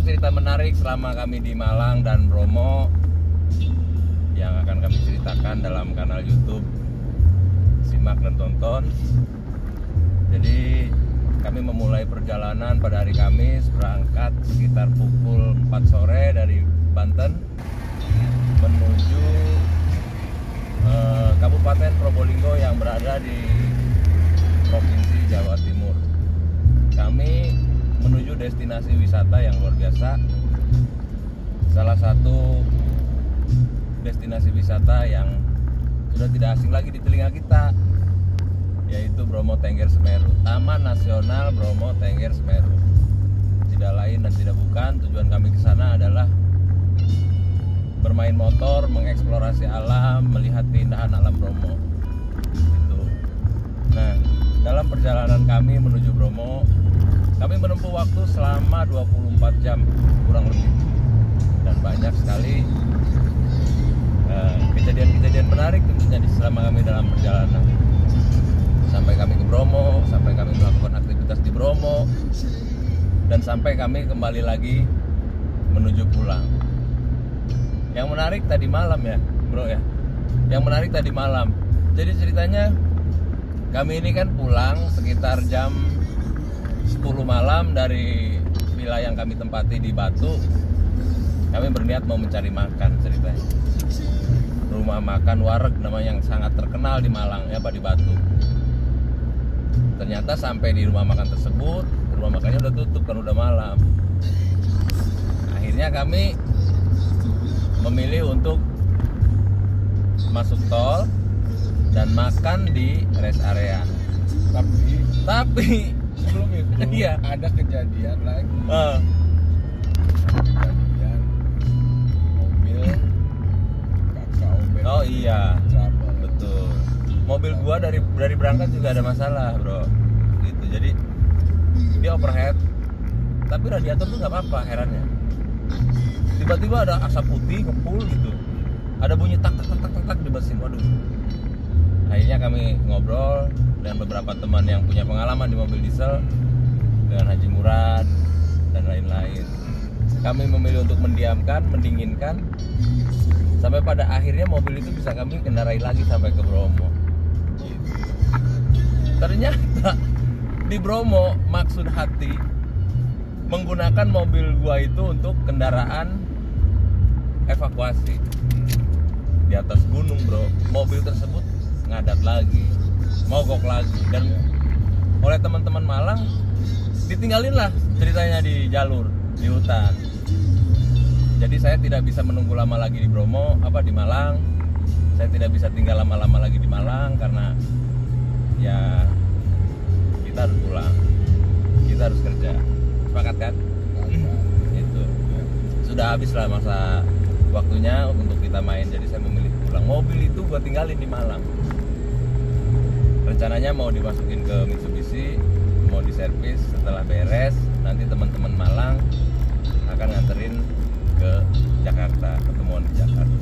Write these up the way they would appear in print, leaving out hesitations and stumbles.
cerita menarik selama kami di Malang dan Bromo yang akan kami ceritakan dalam kanal YouTube. Simak dan tonton. Jadi kami memulai perjalanan pada hari Kamis, berangkat sekitar pukul 4 sore dari Banten menuju Kabupaten Probolinggo yang berada di Provinsi Jawa Timur. Kami menuju destinasi wisata yang luar biasa. Salah satu destinasi wisata yang sudah tidak asing lagi di telinga kita, yaitu Bromo Tengger Semeru, Taman Nasional Bromo Tengger Semeru. Tidak lain dan tidak bukan, tujuan kami ke sana adalah bermain motor, mengeksplorasi alam, melihat keindahan alam Bromo. Gitu. Nah, dalam perjalanan kami menuju Bromo, kami menempuh waktu selama 24 jam kurang lebih, dan banyak sekali kejadian-kejadian menarik tentunya selama kami dalam perjalanan. Sampai kami ke Bromo, sampai kami melakukan aktivitas di Bromo, dan sampai kami kembali lagi menuju pulang. Yang menarik tadi malam ya bro ya, yang menarik tadi malam. Jadi ceritanya kami ini kan pulang sekitar jam 10 malam dari wilayah yang kami tempati di Batu. Kami berniat mau mencari makan ceritanya. Rumah makan wareg namanya yang sangat terkenal di Malang ya Pak, di Batu. Ternyata sampai di rumah makan tersebut, rumah makannya udah tutup kan udah malam. Akhirnya kami memilih untuk masuk tol dan makan di rest area. Tapi sebelum itu iya, ada kejadian lagi. Kejadian mobil kakak Obel. Oh iya, trouble. betul. Mobil gua dari berangkat juga ada masalah bro. Gitu. Jadi dia overhead, tapi radiator tuh nggak apa-apa, herannya. Tiba-tiba ada asap putih ngepul gitu, ada bunyi tak tak tak tak tak di mesin. Waduh. Akhirnya kami ngobrol dengan beberapa teman yang punya pengalaman di mobil diesel, dengan Haji Murad dan lain-lain. Kami memilih untuk mendiamkan, mendinginkan, sampai pada akhirnya mobil itu bisa kami kendarai lagi sampai ke Bromo. Gitu. Ternyata di Bromo maksud hati menggunakan mobil gua itu untuk kendaraan evakuasi di atas gunung bro. Mobil tersebut ngadat lagi, mogok lagi, dan oleh teman-teman Malang ditinggalin lah ceritanya di jalur, di hutan. Jadi saya tidak bisa menunggu lama lagi di Bromo, di Malang. Saya tidak bisa tinggal lama-lama lagi di Malang karena ya kita harus pulang, kita harus kerja. Sepakat kan? Itu sudah habis lah masa waktunya untuk kita main, jadi saya memilih pulang. Mobil itu gua tinggalin di Malang. Rencananya mau dimasukin ke Mitsubishi, mau diservis. Setelah beres nanti teman-teman Malang akan nganterin ke Jakarta, ketemuan di Jakarta.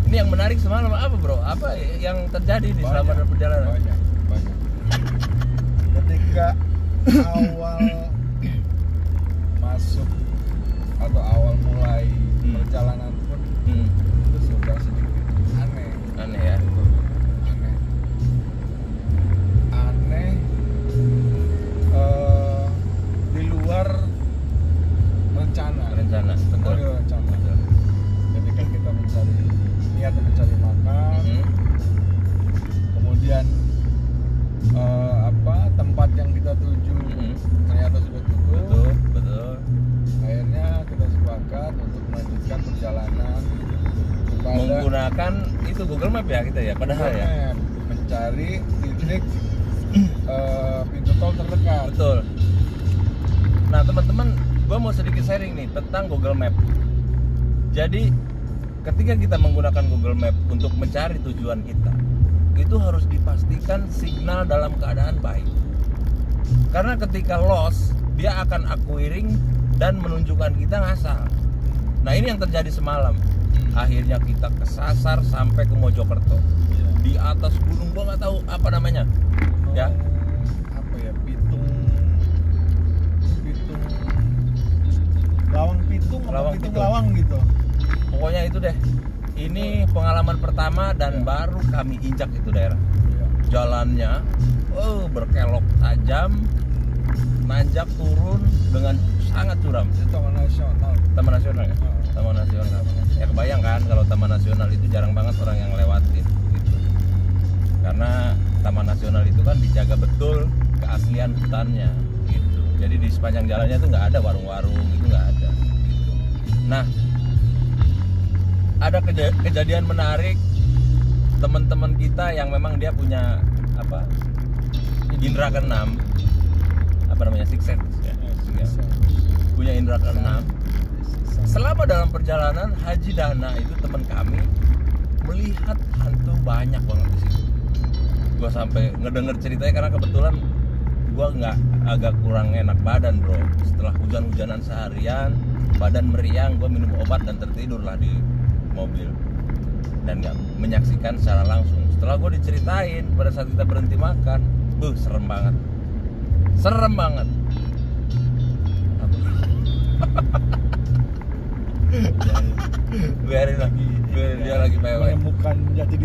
Ini yang menarik semalam apa bro? Apa yang terjadi di selama perjalanan? Banyak. Ketika awal masuk atau awal mulai perjalanan pun itu sudah sedikit aneh ya. Aneh di luar rencana betul. Ketika kita niat mencari makan, kemudian tempat yang kita tuju ternyata sudah tutup. Betul. Akhirnya kita sepakat untuk melanjutkan perjalanan menggunakan itu Google Map ya kita ya, padahal Google ya Map, mencari titik pintu tol terdekat. betul. Nah teman-teman, gua mau sedikit sharing nih tentang Google Map. Jadi ketika kita menggunakan Google Map untuk mencari tujuan kita, itu harus dipastikan signal dalam keadaan baik. Karena ketika lost, dia akan acquiring dan menunjukkan kita ngasal. Nah ini yang terjadi semalam. Akhirnya kita kesasar sampai ke Mojokerto. Di atas gunung, gua nggak tahu apa namanya. Ya. Apa ya? Pitung Ngelawang gitu. Pokoknya itu deh. Ini pengalaman pertama dan baru kami injak itu daerah. Jalannya berkelok tajam, nanjak turun dengan sangat curam. Itu Taman Nasional. Taman Nasional ya? Taman Nasional. Ya kebayang kan kalau Taman Nasional itu jarang banget orang yang lewatin gitu. Karena Taman Nasional itu kan dijaga betul keaslian hutannya gitu. Jadi di sepanjang jalannya tuh nggak ada warung-warung, itu nggak ada gitu. Nah, ada kejadian menarik, teman-teman kita yang memang dia punya indra keenam, sixth sense ya. Punya indra keenam. Selama dalam perjalanan Haji Dana itu teman kami melihat hantu banyak banget di situ. Gua sampai ngedenger ceritanya karena kebetulan gua agak kurang enak badan, bro. Setelah hujan-hujanan seharian, badan meriang, gua minum obat dan tertidur lah di mobil dan nggak menyaksikan secara langsung. Setelah gue diceritain pada saat kita berhenti makan, serem banget, biarin dia lagi menemukan jati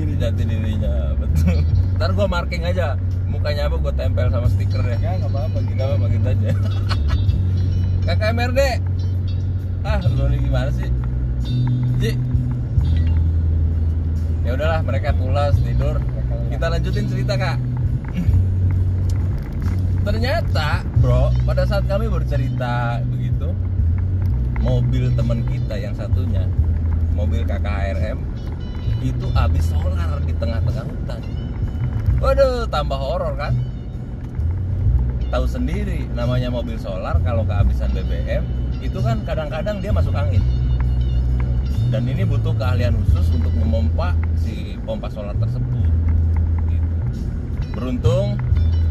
dirinya, betul. Ntar gue marking aja mukanya apa, gue tempel sama stiker ya. Nggak apa-apa gitu aja. Kakak MRD, lu ini gimana sih, Ji? Ya udahlah, mereka pulas tidur. Kita lanjutin cerita, Kak. Ternyata, bro, pada saat kami bercerita begitu, mobil teman kita yang satunya, mobil KKRM, itu habis solar di tengah-tengah hutan. Waduh, tambah horor kan? Tahu sendiri, namanya mobil solar kalau kehabisan BBM, itu kan kadang-kadang dia masuk angin. Dan ini butuh keahlian khusus untuk memompa si pompa solar tersebut gitu. Beruntung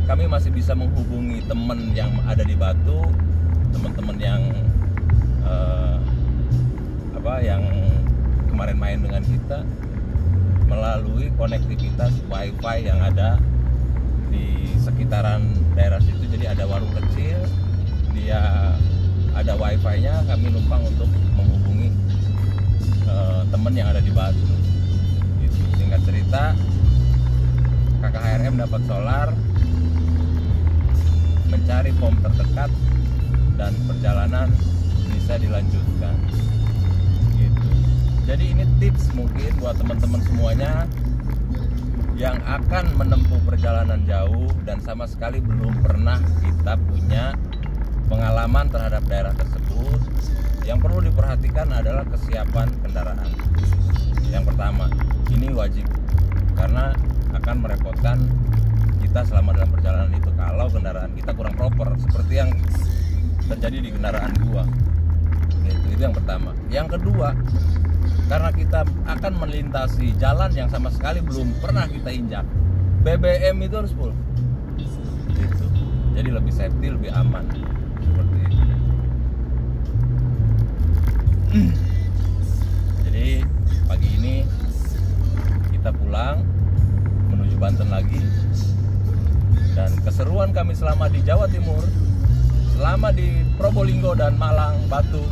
kami masih bisa menghubungi teman yang ada di Batu, teman-teman yang yang kemarin main dengan kita, melalui konektivitas wifi yang ada di sekitaran daerah situ. Jadi ada warung kecil, dia ada wifi-nya, kami numpang untuk menghubungi temen yang ada di Batu gitu. Singkat cerita, KKRM dapat solar, mencari pom terdekat, dan perjalanan bisa dilanjutkan gitu. Jadi ini tips mungkin buat teman-teman semuanya yang akan menempuh perjalanan jauh dan sama sekali belum pernah kita punya pengalaman terhadap daerah tersebut. Yang perlu diperhatikan adalah kesiapan kendaraan. Yang pertama, ini wajib karena akan merepotkan kita selama dalam perjalanan itu kalau kendaraan kita kurang proper, seperti yang terjadi di kendaraan gua. Itu yang pertama. Yang kedua, karena kita akan melintasi jalan yang sama sekali belum pernah kita injak, BBM itu harus full. Gitu. Jadi lebih safety, lebih aman. Seperti itu. Jadi pagi ini kita pulang menuju Banten lagi, dan keseruan kami selama di Jawa Timur, selama di Probolinggo dan Malang, Batu,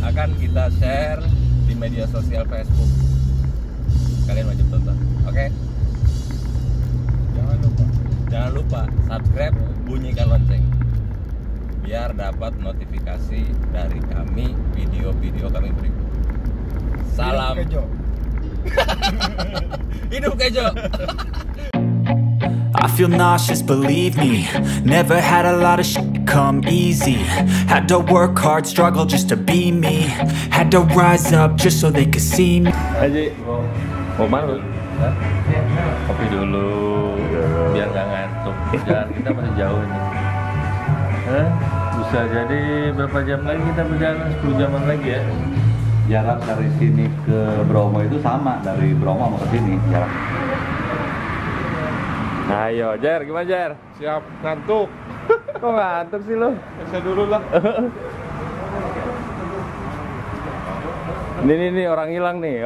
akan kita share di media sosial Facebook. Kalian wajib tonton, oke? Jangan lupa subscribe, bunyikan lonceng biar dapat notifikasi dari kami video-video kami berikut. Salam Hidup Kejo. I feel nauseous, believe me. Never had a lot of shit come easy. Had to work hard, struggle just to be me. Had to rise up just so they could see me. Haji, mau mana? Kopi dulu, biar gak ngantuk. Jalan kita masih jauh nih. Bisa jadi berapa jam lagi kita berjalan? 10 jaman lagi ya. Jarak dari sini ke Bromo itu sama, dari Bromo mau ke sini jarak. Ayo, Jer, gimana Jer? Siap, ngantuk. Kok ngantuk sih lo? Saya dulu lah. Nih orang hilang nih.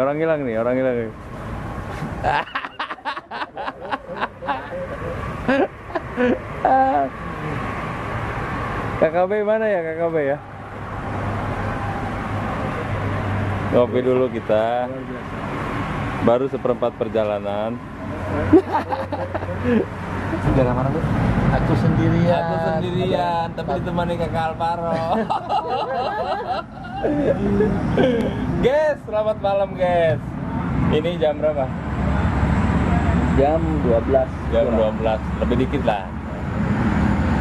KKB mana ya, KKB ya? Ngopi dulu kita. Baru seperempat perjalanan. Daerah mana tuh? Aku sendirian. Tapi ditemani Kakak Alvaro. Guys, selamat malam guys. Ini jam berapa? Jam 12. Jam 12, lebih dikit lah.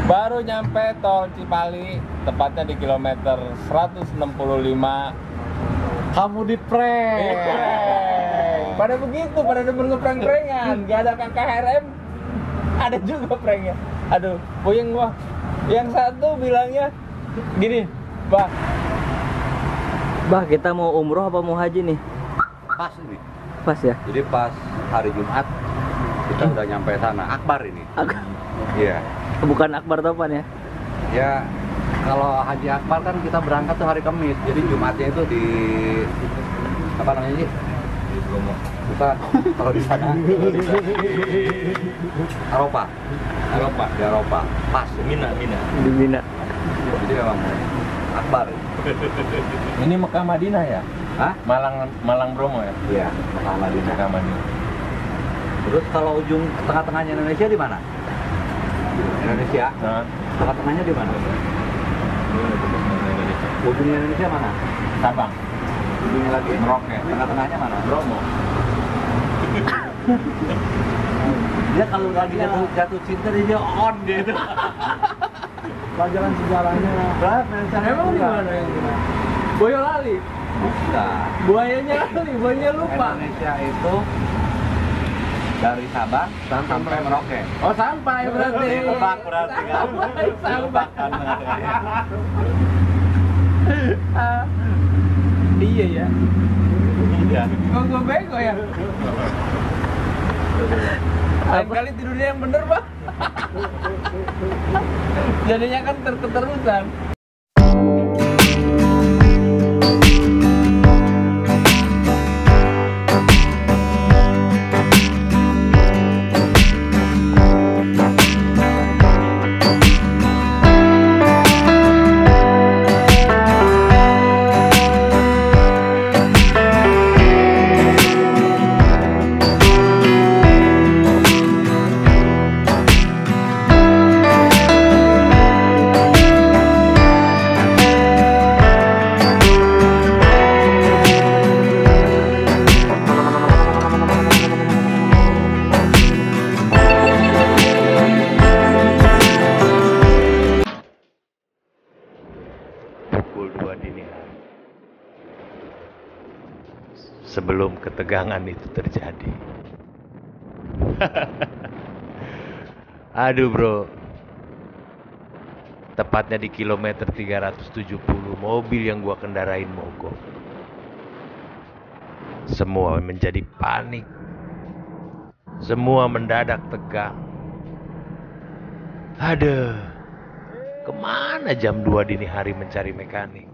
Baru nyampe tol Cipali, tepatnya di kilometer 165. Kamu di prank. Pada begitu, pada demen ngeprank-prankan. Gak ada KKRM, ada juga pranknya. Aduh, puyeng gua. Yang satu bilangnya gini, Bah, kita mau umroh apa mau haji nih? Pas ini. Pas ya? Jadi pas hari Jumat kita udah nyampe sana. Akbar ini. Iya. Bukan Akbar Topan ya? Ya kalau Haji Akbar kan kita berangkat tuh hari Kamis. Jadi Jumatnya itu di apa namanya sih? Di Bromo. Bukan. Kalau di sana. Eropa. Di Eropa. Pas. Mina. Di Mina. Jadi memang Akbar. Ini Mekah Madinah ya? Hah? Malang Bromo ya? Iya, Mekah Madinah. Mekah Madinah. Terus kalau ujung tengah-tengahnya Indonesia di mana? Indonesia. Nah, Tengah-tengahnya di mana? Ujungnya Indonesia mana? Sabang. Ujungnya lagi Merauke. Tengah-tengahnya mana? Bromo. Dia kalau lagi jatuh cinta dia on gitu. Pelajaran sejarahnya. Emang di mana yang Boyolali? Bukan. Buayanya lali, buayanya lupa. Indonesia itu dari Sabang sampai Merauke. Oh, sampai berarti. Lebak berarti kan? Sampai. Kan? Iya ya. Iya. Kok gue bego ya? Lain kali tidurnya yang bener, Pak. Jadinya kan terketerusan. Sebelum ketegangan itu terjadi. Aduh bro, tepatnya di kilometer 370 mobil yang gua kendarain mogok. Semua menjadi panik. Semua mendadak tegang. Aduh, kemana jam 2 dini hari mencari mekanik?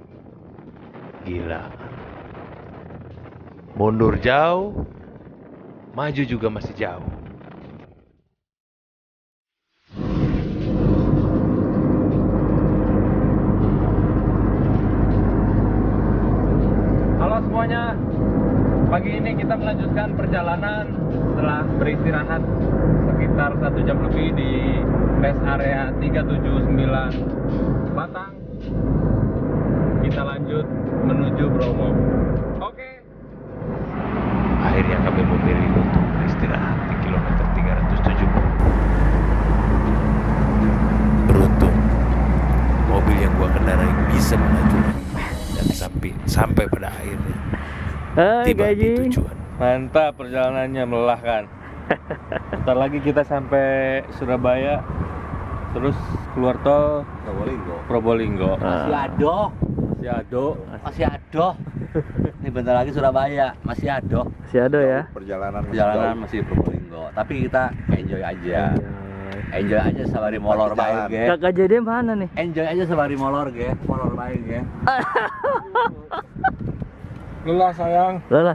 Gila. Mundur jauh, maju juga masih jauh. Halo semuanya, pagi ini kita melanjutkan perjalanan setelah beristirahat sekitar 1 jam lebih di rest area 379 Batang. Kita lanjut menuju Bromo. Oke. Akhirnya kami memilih untuk beristirahat di kilometer 370. Beruntung, mobil yang gua kendarai bisa melaju dan sampai pada akhirnya tiba di tujuan. Mantap, perjalanannya melelahkan. Bentar lagi kita sampai Surabaya, terus keluar tol Probolinggo. Masih ado. Ini bentar lagi Surabaya, masih ado. Masih ada ya? Perjalanan Masih Probolinggo. Tapi kita enjoy aja. Enjoy aja sabari molor bae ge. Kakak jadi mana nih? Enjoy aja sabari molor ge. Molor bae ge. lelah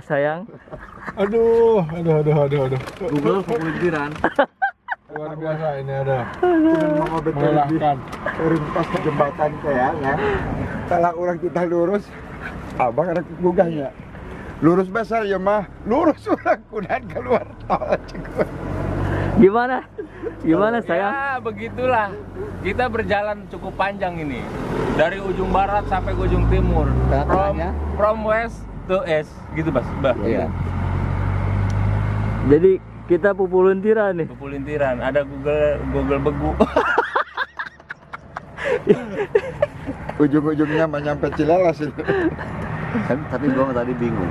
sayang. Aduh. Google kelindiran. Luar biasa ini ada. Melelahkan. Rintas jembatan kayak ya. Salah orang kita lurus. Abang ada gugahnya. Lurus besar ya mah, lurus orang kudan keluar tol. Gimana? Gimana sayang? Ya begitulah. Kita berjalan cukup panjang ini. Dari ujung barat sampai ke ujung timur. From west to east gitu Mas. Iya. Jadi kita pupulintiran nih. Pupulintiran, ada Google begu. Ujung-ujungnya mah nyampe Cilelas itu. Tapi gua tadi bingung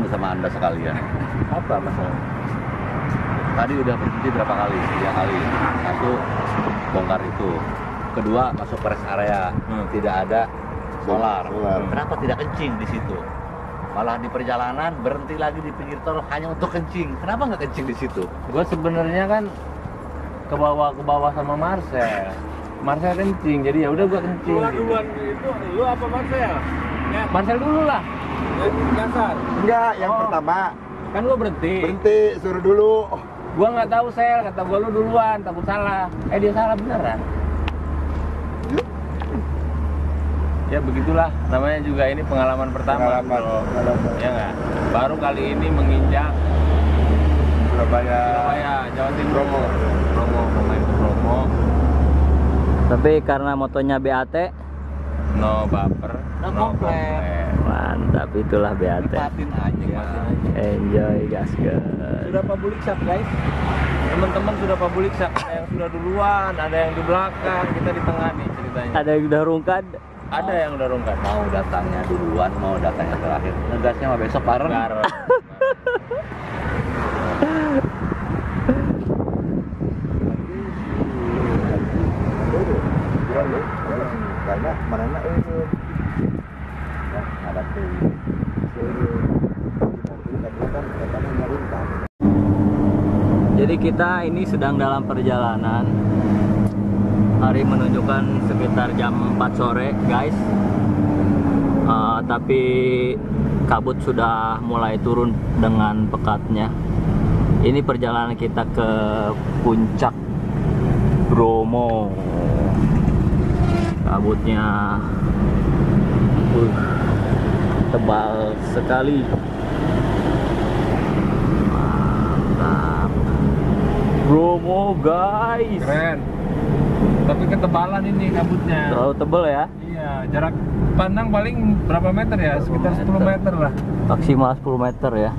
sama anda sekalian. Apa masalahnya? Tadi udah berhenti berapa kali? 3 kali. Satu, bongkar itu. Kedua, masuk ke rest area. Tidak ada solar. Kenapa tidak kencing di situ? Malah di perjalanan berhenti lagi di pinggir tol hanya untuk kencing. Kenapa nggak kencing di situ? Gue sebenarnya kan ke bawah sama Marcel. Marcel kencing, jadi ya udah gue kencing. Duluan itu lu apa Marcel? Ya. Marcel dulu lah. Dasar. Enggak, yang pertama Kan gue berhenti. berhenti, suruh dulu. Gua nggak tahu Sel, kata gua lu duluan, takut salah. Dia salah beneran. Ya begitulah, namanya juga ini pengalaman pertama. Ya nggak? Baru kali ini menginjak Surabaya, Jawa Timur. Bromo, pemain ke Bromo. Tapi karena motonya BAT, No baper, No komplain. mantap, itulah BAT. Nikmatin aja. Enjoy gaskeun. Sudah public shot guys. Teman-teman sudah public shot. Ada yang sudah duluan, ada yang di belakang, kita di tengah nih ceritanya. Ada yang udah rungkad. Ada yang udah rungkat. Mau datangnya duluan, mau datangnya terakhir. Ngegasnya mah besok bareng. Garot. Karena mana itu Ada tuh. Jadi kita ini sedang dalam perjalanan. Hari menunjukkan sekitar jam 4 sore, guys. Tapi kabut sudah mulai turun dengan pekatnya. Ini perjalanan kita ke puncak Bromo. Kabutnya tebal sekali. Mantap. Bromo guys. Keren. Tapi ketebalan ini kabutnya. Terlalu tebal ya. Iya, jarak pandang paling berapa meter ya? Sekitar 10 meter lah. Maksimal 10 meter ya.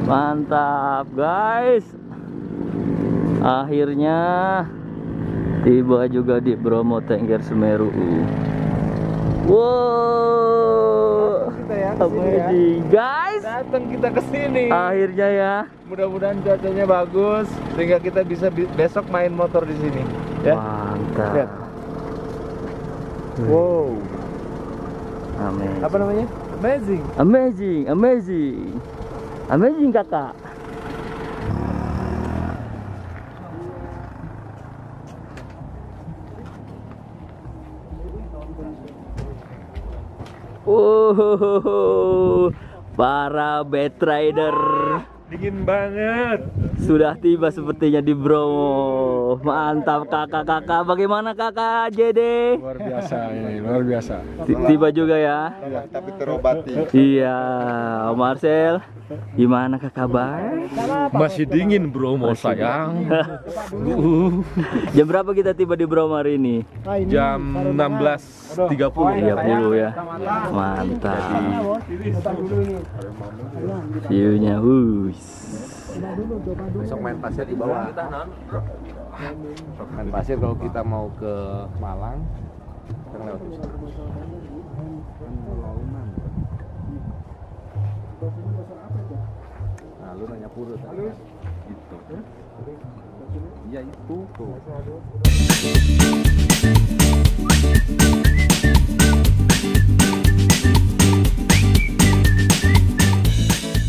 Mantap guys. Akhirnya tiba juga di Bromo Tengger Semeru. Wow, amazing guys. Datang kita ke sini. Akhirnya ya. Mudah-mudahan cuacanya bagus sehingga kita bisa besok main motor di sini. Ya. Mantap. Lihat. Wow. Amazing. Apa namanya? Amazing. Amazing, amazing. Amazing kakak. Para bad rider Dingin banget. Sudah tiba sepertinya di Bromo. Mantap kakak-kakak. Bagaimana kakak JD? Luar biasa ini, luar biasa. Tiba juga ya. Tapi terobati. Iya, Om Marcel. Gimana kakak kabar? Masih dingin Bromo sayang. Jam berapa kita tiba di Bromo hari ini? Jam 16.30. 30 ya. Mantap. View-nya Besok main pasir di bawah. Main pasir kalau kita mau ke Malang, kita lewat di sana. Nah, lu nanya Pura tadi. Gitu. Iya itu tuh.